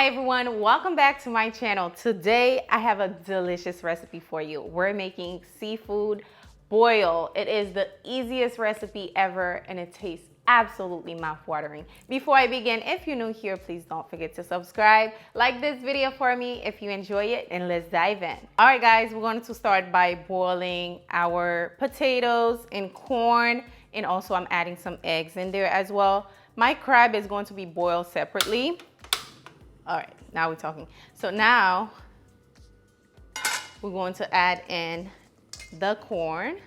Hi everyone, welcome back to my channel. Today I have a delicious recipe for you. We're making seafood boil. It is the easiest recipe ever and it tastes absolutely mouth-watering. Before I begin, if you're new here, please don't forget to subscribe, like this video for me if you enjoy it, and let's dive in. All right guys, we're going to start by boiling our potatoes and corn, and also I'm adding some eggs in there as well. My crab is going to be boiled separately. All right, now we're talking. So now we're going to add in the corn.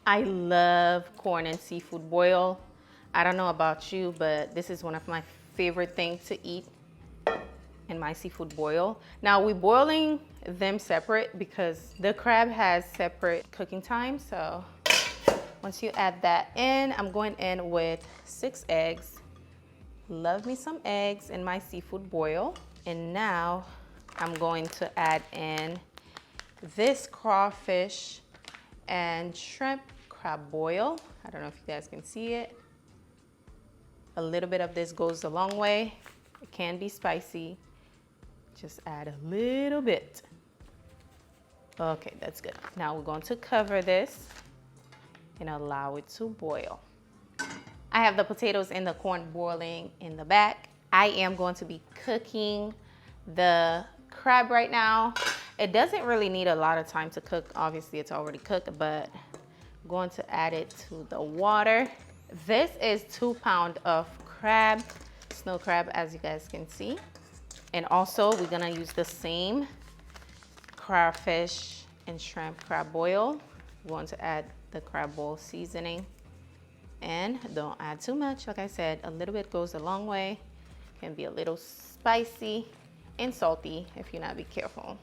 I love corn and seafood boil. I don't know about you, but this is one of my favorite things to eat in my seafood boil. Now we're boiling them separate because the crab has separate cooking time. So once you add that in, I'm going in with 6 eggs. Love me some eggs in my seafood boil. And now I'm going to add in this crawfish and shrimp crab boil. I don't know if you guys can see it. A little bit of this goes a long way. It can be spicy. Just add a little bit. Okay, that's good. Now we're going to cover this and allow it to boil. I have the potatoes and the corn boiling in the back. I am going to be cooking the crab right now. It doesn't really need a lot of time to cook. Obviously, it's already cooked, but I'm going to add it to the water. This is 2 pounds of crab, snow crab, as you guys can see. And also, we're gonna use the same crawfish and shrimp crab boil. We're going to add the crab boil seasoning. And don't add too much. Like I said, a little bit goes a long way. Can be a little spicy and salty if you're not be careful.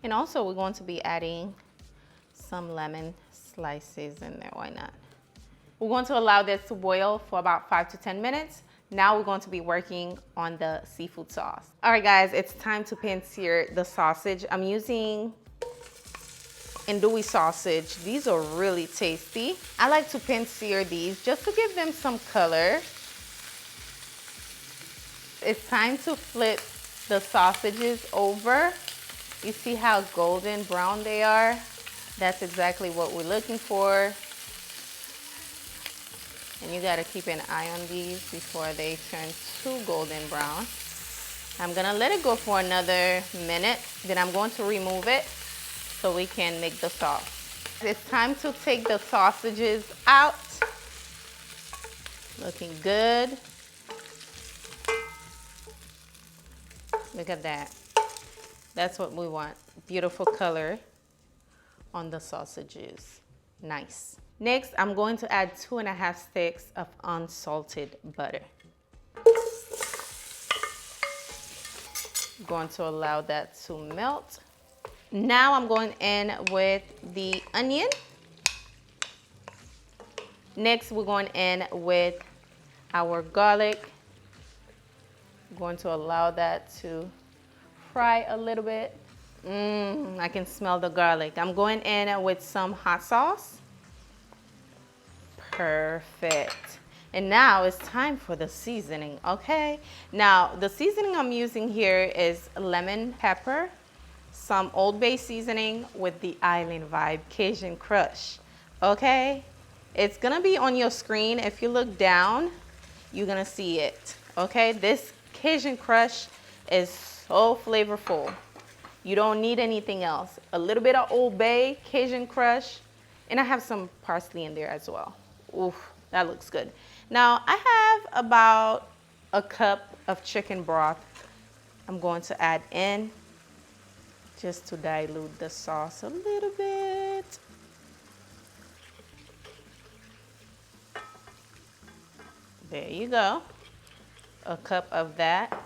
And also we're going to be adding some lemon slices in there. Why not? We're going to allow this to boil for about 5 to 10 minutes. Now we're going to be working on the seafood sauce. All right guys, it's time to pan sear the sausage. I'm using andouille sausage. These are really tasty. I like to pan sear these just to give them some color. It's time to flip the sausages over. You see how golden brown they are? That's exactly what we're looking for. And you gotta keep an eye on these before they turn too golden brown. I'm gonna let it go for another minute, then I'm going to remove it so we can make the sauce. It's time to take the sausages out. Looking good. Look at that. That's what we want. Beautiful color on the sausages. Nice. Next, I'm going to add 2.5 sticks of unsalted butter. I'm going to allow that to melt. Now I'm going in with the onion. Next, we're going in with our garlic. I'm going to allow that to fry a little bit. I can smell the garlic. I'm going in with some hot sauce. Perfect. And now it's time for the seasoning, okay? Now, the seasoning I'm using here is lemon pepper, some Old Bay seasoning with the Island Vibe Cajun Crush, okay? It's gonna be on your screen. If you look down, you're gonna see it, okay? This Cajun Crush is so flavorful. You don't need anything else. A little bit of Old Bay Cajun Crush, and I have some parsley in there as well. Oof, that looks good. Now, I have about a cup of chicken broth I'm going to add in just to dilute the sauce a little bit. There you go. A cup of that.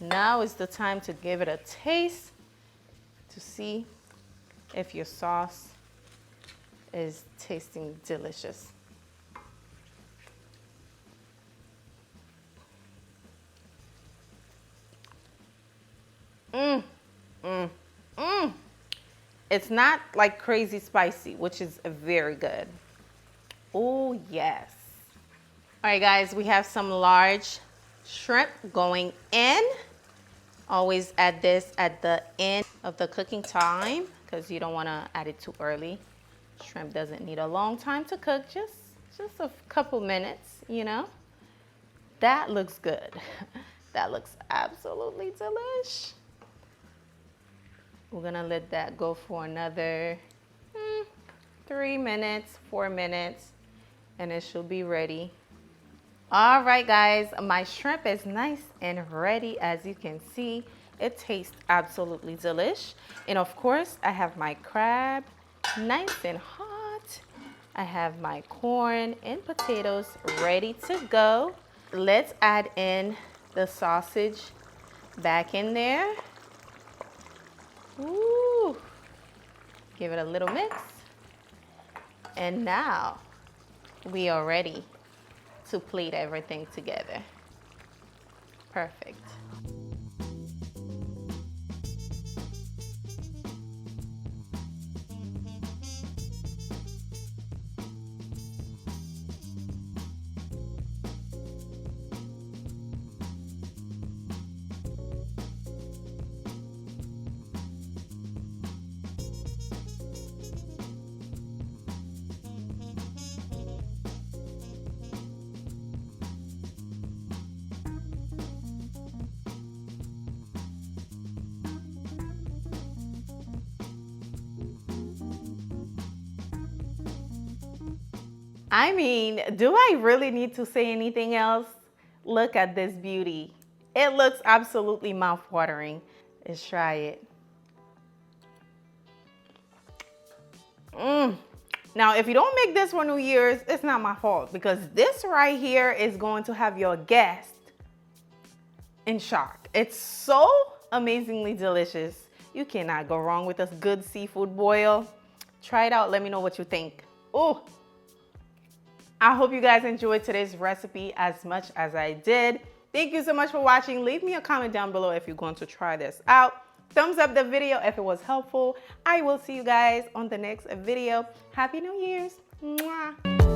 Now is the time to give it a taste to see if your sauce is tasting delicious. It's not like crazy spicy, which is very good. Oh yes. All right guys, we have some large Shrimp going in. Always add this at the end of the cooking time because you don't want to add it too early. Shrimp doesn't need a long time to cook, just a couple minutes, you know. That looks good. That looks absolutely delish. We're gonna let that go for another 3 minutes, 4 minutes, and it should be ready. All right, guys, my shrimp is nice and ready. As you can see, it tastes absolutely delish. And of course, I have my crab nice and hot. I have my corn and potatoes ready to go. Let's add in the sausage back in there. Ooh. Give it a little mix. And now we are ready to plate everything together. Perfect. I mean, do I really need to say anything else? Look at this beauty. It looks absolutely mouth-watering. Let's try it. Now, if you don't make this for New Year's, it's not my fault because this right here is going to have your guest in shock. It's so amazingly delicious. You cannot go wrong with a good seafood boil. Try it out. Let me know what you think. Oh, I hope you guys enjoyed today's recipe as much as I did. Thank you so much for watching. Leave me a comment down below if you're going to try this out. Thumbs up the video if it was helpful. I will see you guys on the next video. Happy New Year's. Mwah.